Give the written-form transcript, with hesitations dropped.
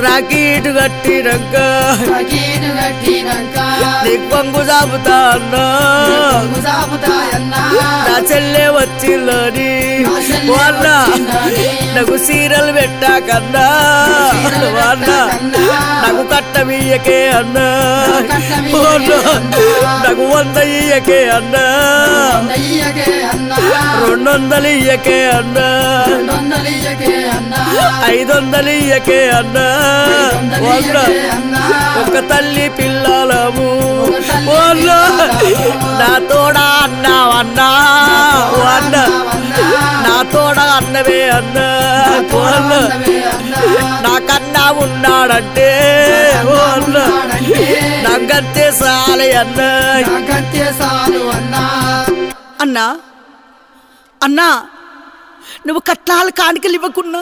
రాకీటు కట్టినాక నీకు పంగు సాపుతా అన్నా నా చెల్లె వచ్చిందని అన్న నాకు సీరలు పెట్టాకన్నా అన్న నాకు కట్టమియ్యకే అన్నా నాకు 100 ఇయ్యకే అన్నా 200 ఇయ్యకే అన్నా 500 ఇయ్యకే అన్నా ఒక తల్లి పిల్లలము నా తోడా అన్నావన్నా అన్న నా తోడా అన్నవే అన్నా నాకన్నా ఉన్నాడంటే నాకంతే సాలే అన్నా అన్నా అన్నా నువ్వు కట్నాలు కాணிకలు ఇవ్వకున్నా